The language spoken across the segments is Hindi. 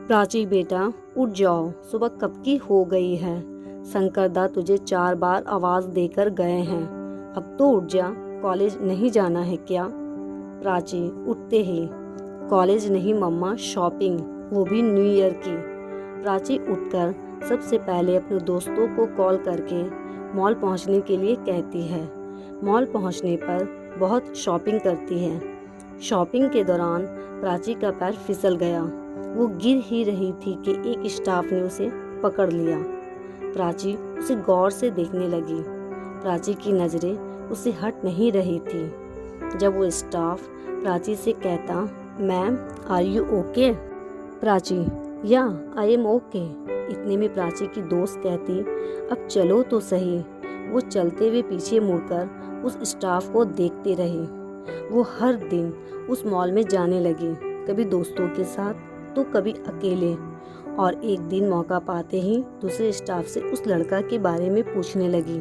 प्राची बेटा उठ जाओ, सुबह कब की हो गई है। शंकरदा तुझे 4 बार आवाज़ देकर गए हैं, अब तो उठ जा, कॉलेज नहीं जाना है क्या। प्राची उठते ही, कॉलेज नहीं मम्मा, शॉपिंग, वो भी न्यू ईयर की। प्राची उठकर सबसे पहले अपने दोस्तों को कॉल करके मॉल पहुंचने के लिए कहती है। मॉल पहुंचने पर बहुत शॉपिंग करती है। शॉपिंग के दौरान प्राची का पैर फिसल गया। वो गिर ही रही थी कि एक स्टाफ ने उसे पकड़ लिया। प्राची उसे गौर से देखने लगी। प्राची की नज़रें उससे हट नहीं रही थी। जब वो स्टाफ प्राची से कहता, ma'am are you okay? Prachi, या आई एम ओके। इतने में प्राची की दोस्त कहती, अब चलो तो सही। वो चलते हुए पीछे मुड़कर उस स्टाफ को देखती रही। वो हर दिन उस मॉल में जाने लगी, कभी दोस्तों के साथ तो कभी अकेले, और एक दिन मौका पाते ही दूसरे स्टाफ से उस लड़का के बारे में पूछने लगी।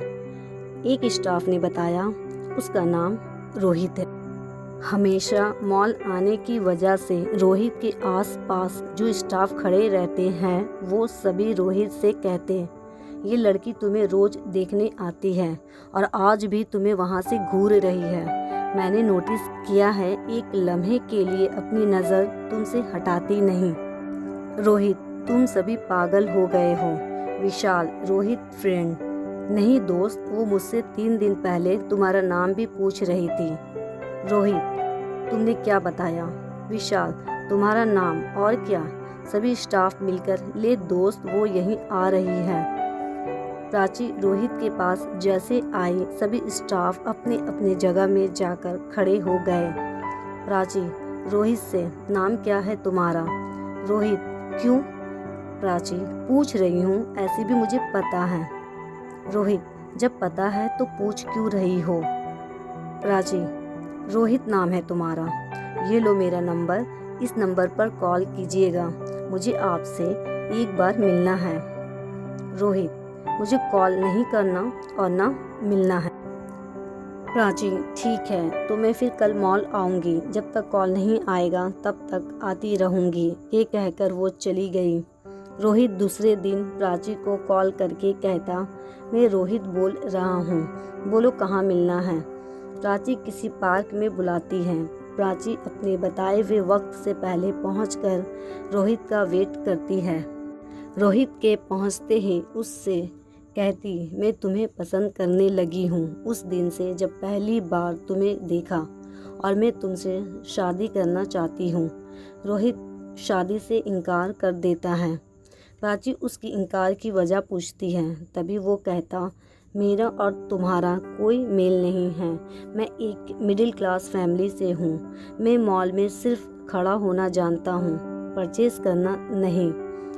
एक स्टाफ ने बताया उसका नाम रोहित है। हमेशा मॉल आने की वजह से रोहित के आसपास जो स्टाफ खड़े रहते हैं वो सभी रोहित से कहते, ये लड़की तुम्हें रोज देखने आती है और आज भी तुम्हें वहाँ से घूर रही है। मैंने नोटिस किया है, एक लम्हे के लिए अपनी नज़र तुमसे हटाती नहीं। रोहित, तुम सभी पागल हो गए हो। विशाल, रोहित फ्रेंड नहीं दोस्त, वो मुझसे 3 दिन पहले तुम्हारा नाम भी पूछ रही थी। रोहित, तुमने क्या बताया? विशाल, तुम्हारा नाम और क्या। सभी स्टाफ मिलकर, ले दोस्त वो यहीं आ रही है। प्राची रोहित के पास जैसे आई, सभी स्टाफ अपने अपने जगह में जाकर खड़े हो गए। प्राची रोहित से, नाम क्या है तुम्हारा? रोहित, क्यों? प्राची, पूछ रही हूँ, ऐसे भी मुझे पता है। रोहित, जब पता है तो पूछ क्यों रही हो? प्राची, रोहित नाम है तुम्हारा, ये लो मेरा नंबर, इस नंबर पर कॉल कीजिएगा, मुझे आपसे एक बार मिलना है। रोहित, मुझे कॉल नहीं करना और ना मिलना है। प्राची, ठीक है, तो मैं फिर कल मॉल आऊँगी, जब तक कॉल नहीं आएगा तब तक आती रहूँगी। ये कहकर वो चली गई। रोहित दूसरे दिन प्राची को कॉल करके कहता, मैं रोहित बोल रहा हूँ, बोलो कहाँ मिलना है। प्राची किसी पार्क में बुलाती है। प्राची अपने बताए हुए वक्त से पहले पहुंचकर रोहित का वेट करती है। रोहित के पहुंचते ही उससे कहती, मैं तुम्हें पसंद करने लगी हूँ उस दिन से जब पहली बार तुम्हें देखा, और मैं तुमसे शादी करना चाहती हूँ। रोहित शादी से इनकार कर देता है। प्राची उसकी इनकार की वजह पूछती है, तभी वो कहता, मेरा और तुम्हारा कोई मेल नहीं है। मैं एक मिडिल क्लास फैमिली से हूँ। मैं मॉल में सिर्फ खड़ा होना जानता हूँ, परचेज करना नहीं।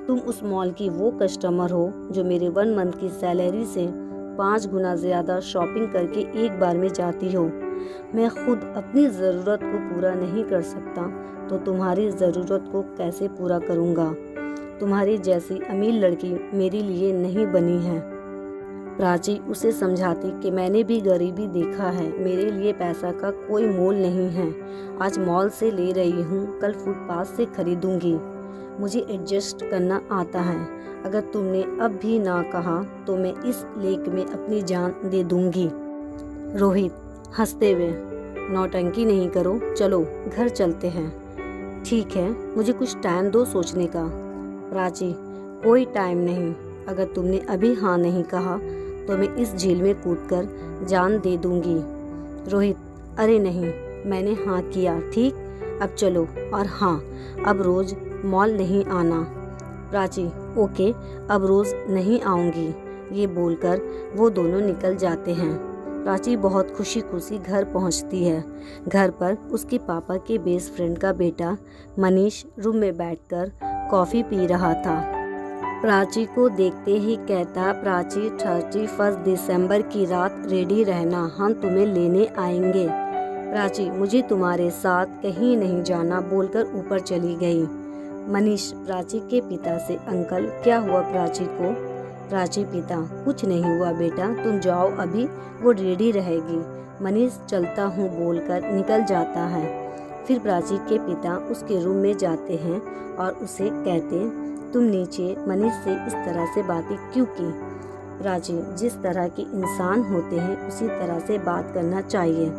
तुम उस मॉल की वो कस्टमर हो जो मेरे 1 मंथ की सैलरी से 5 गुना ज़्यादा शॉपिंग करके एक बार में जाती हो। मैं खुद अपनी ज़रूरत को पूरा नहीं कर सकता तो तुम्हारी ज़रूरत को कैसे पूरा करूँगा। तुम्हारी जैसी अमीर लड़की मेरे लिए नहीं बनी है। प्राची उसे समझाती कि मैंने भी गरीबी देखा है, मेरे लिए पैसा का कोई मोल नहीं है। आज मॉल से ले रही हूँ, कल फुटपाथ से खरीदूंगी। मुझे एडजस्ट करना आता है। अगर तुमने अब भी ना कहा तो मैं इस लेक में अपनी जान दे दूंगी। रोहित हंसते हुए, नौटंकी नहीं करो, चलो घर चलते हैं। ठीक है, मुझे कुछ टाइम दो सोचने का। प्राची, कोई टाइम नहीं, अगर तुमने अभी हाँ नहीं कहा तो मैं इस झील में कूदकर जान दे दूंगी। रोहित, अरे नहीं, मैंने हाँ किया, ठीक, अब चलो, और हाँ, अब रोज़ मॉल नहीं आना। प्राची, ओके, अब रोज़ नहीं आऊँगी। ये बोलकर वो दोनों निकल जाते हैं। प्राची बहुत खुशी खुशी घर पहुंचती है। घर पर उसके पापा के बेस्ट फ्रेंड का बेटा मनीष रूम में बैठकर कॉफ़ी पी रहा था। प्राची को देखते ही कहता, प्राची 31 दिसंबर की रात रेडी रहना, हम तुम्हें लेने आएंगे। प्राची, मुझे तुम्हारे साथ कहीं नहीं जाना बोलकर ऊपर चली गई। मनीष प्राची के पिता से, अंकल क्या हुआ प्राची को? प्राची पिता, कुछ नहीं हुआ बेटा, तुम जाओ अभी, वो रेडी रहेगी। मनीष चलता हूँ बोलकर निकल जाता है। फिर प्राची के पिता उसके रूम में जाते हैं और उसे कहते, तुम नीचे मनीष से इस तरह से बातें क्यों की? प्राची, जिस तरह के इंसान होते हैं उसी तरह से बात करना चाहिए।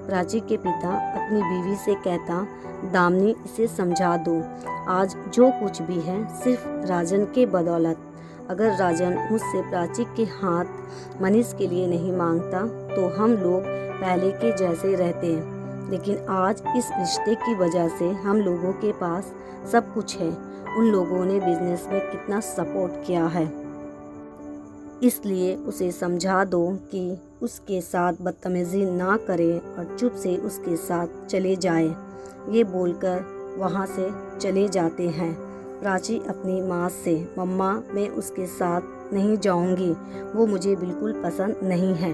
प्राची के पिता अपनी बीवी से कहता, दामिनी इसे समझा दो, आज जो कुछ भी है सिर्फ राजन के बदौलत। अगर राजन मुझसे प्राची के हाथ मनीष के लिए नहीं मांगता तो हम लोग पहले के जैसे रहते हैं, लेकिन आज इस रिश्ते की वजह से हम लोगों के पास सब कुछ है। उन लोगों ने बिजनेस में कितना सपोर्ट किया है, इसलिए उसे समझा दो कि उसके साथ बदतमीजी ना करे और चुप से उसके साथ चले जाए। ये बोलकर वहाँ से चले जाते हैं। प्राची अपनी माँ से, मम्मा मैं उसके साथ नहीं जाऊँगी, वो मुझे बिल्कुल पसंद नहीं है।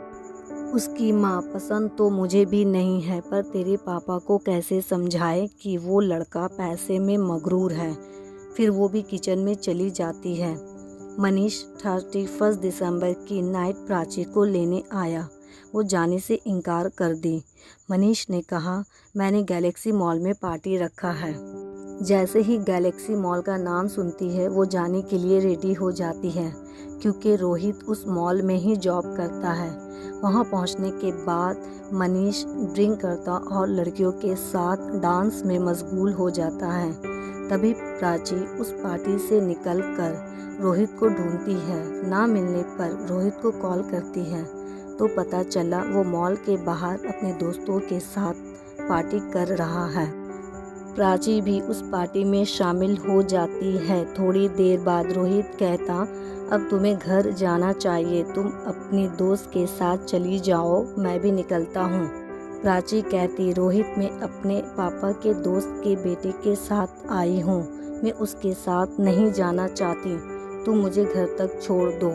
उसकी माँ पसंद तो मुझे भी नहीं है, पर तेरे पापा को कैसे समझाए कि वो लड़का पैसे में मगरूर है। फिर वो भी किचन में चली जाती है। मनीष 31 दिसंबर की नाइट प्राची को लेने आया। वो जाने से इनकार कर दी। मनीष ने कहा, मैंने गैलेक्सी मॉल में पार्टी रखा है। जैसे ही गैलेक्सी मॉल का नाम सुनती है वो जाने के लिए रेडी हो जाती है, क्योंकि रोहित उस मॉल में ही जॉब करता है। वहाँ पहुँचने के बाद मनीष ड्रिंक करता और लड़कियों के साथ डांस में मशगूल हो जाता है। तभी प्राची उस पार्टी से निकलकर रोहित को ढूंढती है। ना मिलने पर रोहित को कॉल करती है तो पता चला वो मॉल के बाहर अपने दोस्तों के साथ पार्टी कर रहा है। प्राची भी उस पार्टी में शामिल हो जाती है। थोड़ी देर बाद रोहित कहता, अब तुम्हें घर जाना चाहिए, तुम अपनी दोस्त के साथ चली जाओ, मैं भी निकलता हूँ। प्राची कहती, रोहित मैं अपने पापा के दोस्त के बेटे के साथ आई हूँ, मैं उसके साथ नहीं जाना चाहती, तुम मुझे घर तक छोड़ दो,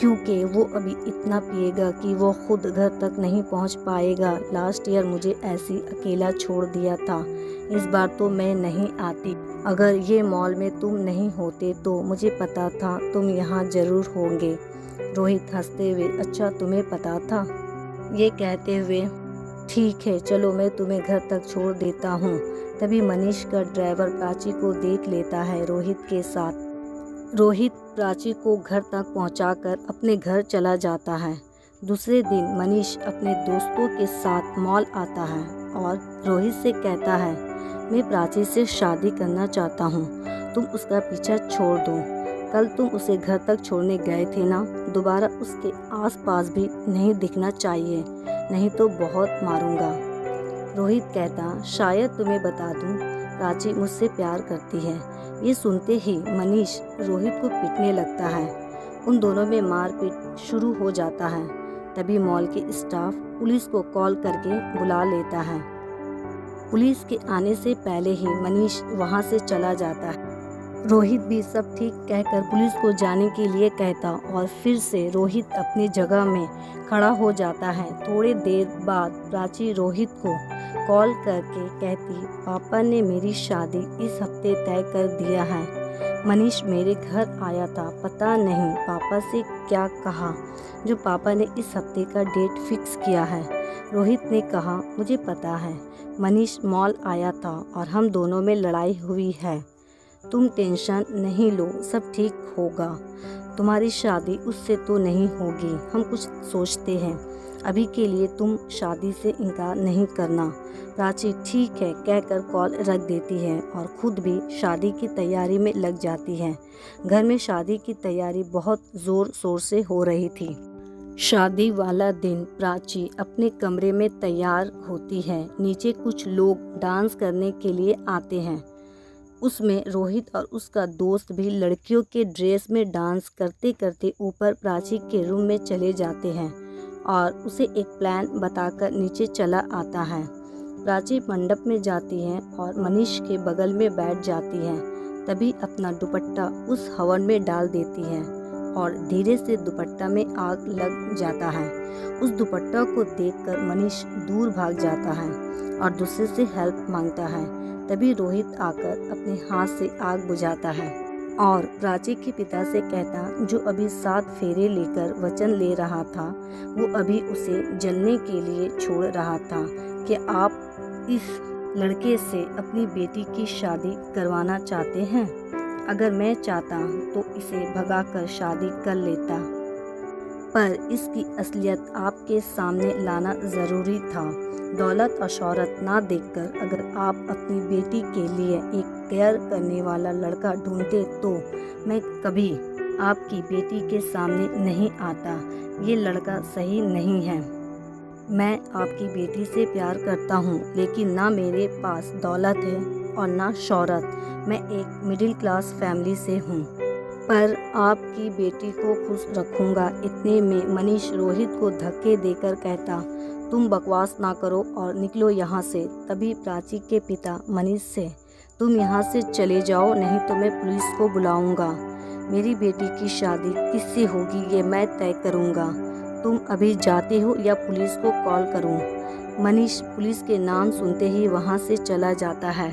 क्योंकि वो अभी इतना पिएगा कि वो खुद घर तक नहीं पहुंच पाएगा। लास्ट ईयर मुझे ऐसी अकेला छोड़ दिया था, इस बार तो मैं नहीं आती। अगर ये मॉल में तुम नहीं होते तो मुझे पता था तुम यहाँ ज़रूर होंगे। रोहित हंसते हुए, अच्छा तुम्हें पता था? ये कहते हुए, ठीक है चलो मैं तुम्हें घर तक छोड़ देता हूँ। तभी मनीष का ड्राइवर प्राची को देख लेता है रोहित के साथ। रोहित प्राची को घर तक पहुंचाकर अपने घर चला जाता है। दूसरे दिन मनीष अपने दोस्तों के साथ मॉल आता है और रोहित से कहता है, मैं प्राची से शादी करना चाहता हूँ, तुम उसका पीछा छोड़ दो। कल तुम उसे घर तक छोड़ने गए थे ना, दोबारा उसके आसपास भी नहीं दिखना चाहिए, नहीं तो बहुत मारूंगा। रोहित कहता, शायद तुम्हें बता दूं, प्राची मुझसे प्यार करती है। ये सुनते ही मनीष रोहित को पीटने लगता है। उन दोनों में मारपीट शुरू हो जाता है। तभी मॉल के स्टाफ पुलिस को कॉल करके बुला लेता है। पुलिस के आने से पहले ही मनीष वहां से चला जाता है। रोहित भी सब ठीक कहकर पुलिस को जाने के लिए कहता और फिर से रोहित अपनी जगह में खड़ा हो जाता है। थोड़ी देर बाद प्राची रोहित को कॉल करके कहती, पापा ने मेरी शादी इस हफ्ते तय कर दिया है। मनीष मेरे घर आया था, पता नहीं पापा से क्या कहा जो पापा ने इस हफ्ते का डेट फिक्स किया है। रोहित ने कहा, मुझे पता है, मनीष मॉल आया था और हम दोनों में लड़ाई हुई है, तुम टेंशन नहीं लो, सब ठीक होगा। तुम्हारी शादी उससे तो नहीं होगी, हम कुछ सोचते हैं, अभी के लिए तुम शादी से इनकार नहीं करना। प्राची ठीक है कहकर कॉल रख देती है और खुद भी शादी की तैयारी में लग जाती है। घर में शादी की तैयारी बहुत ज़ोर शोर से हो रही थी। शादी वाला दिन प्राची अपने कमरे में तैयार होती है। नीचे कुछ लोग डांस करने के लिए आते हैं। उसमें रोहित और उसका दोस्त भी लड़कियों के ड्रेस में डांस करते करते ऊपर प्राची के रूम में चले जाते हैं और उसे एक प्लान बताकर नीचे चला आता है। प्राची मंडप में जाती है और मनीष के बगल में बैठ जाती है। तभी अपना दुपट्टा उस हवन में डाल देती है और धीरे से दुपट्टा में आग लग जाता है। उस दुपट्टा को देखकर मनीष दूर भाग जाता है और दूसरे से हेल्प मांगता है। तभी रोहित आकर अपने हाथ से आग बुझाता है और प्राची के पिता से कहता, जो अभी 7 फेरे लेकर वचन ले रहा था वो अभी उसे जलने के लिए छोड़ रहा था कि आप इस लड़के से अपनी बेटी की शादी करवाना चाहते हैं। अगर मैं चाहता तो इसे भगाकर शादी कर लेता, पर इसकी असलियत आपके सामने लाना ज़रूरी था। दौलत और शोहरत ना देखकर अगर आप अपनी बेटी के लिए एक केयर करने वाला लड़का ढूंढते तो मैं कभी आपकी बेटी के सामने नहीं आता। ये लड़का सही नहीं है। मैं आपकी बेटी से प्यार करता हूँ, लेकिन ना मेरे पास दौलत है और ना शोहरत। मैं एक मिडिल क्लास फैमिली से हूँ, पर आपकी बेटी को खुश रखूँगा। इतने में मनीष रोहित को धक्के देकर कहता, तुम बकवास ना करो और निकलो यहाँ से। तभी प्राची के पिता मनीष से, तुम यहाँ से चले जाओ, नहीं तो मैं पुलिस को बुलाऊंगा। मेरी बेटी की शादी किससे होगी ये मैं तय करूँगा। तुम अभी जाते हो या पुलिस को कॉल करूँ? मनीष पुलिस के नाम सुनते ही वहाँ से चला जाता है।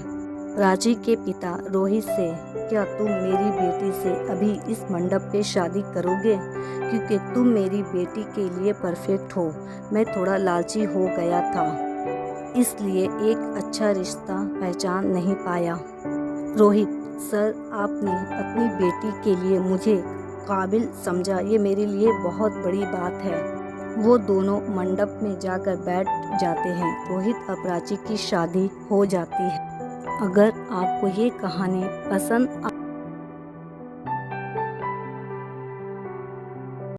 प्राची के पिता रोहित से, क्या तुम मेरी बेटी से अभी इस मंडप पे शादी करोगे? क्योंकि तुम मेरी बेटी के लिए परफेक्ट हो। मैं थोड़ा लालची हो गया था, इसलिए एक अच्छा रिश्ता पहचान नहीं पाया। रोहित, सर आपने अपनी बेटी के लिए मुझे काबिल समझा, ये मेरे लिए बहुत बड़ी बात है। वो दोनों मंडप में जाकर बैठ जाते हैं। रोहित और प्राची की शादी हो जाती है। अगर आपको ये कहानी पसंद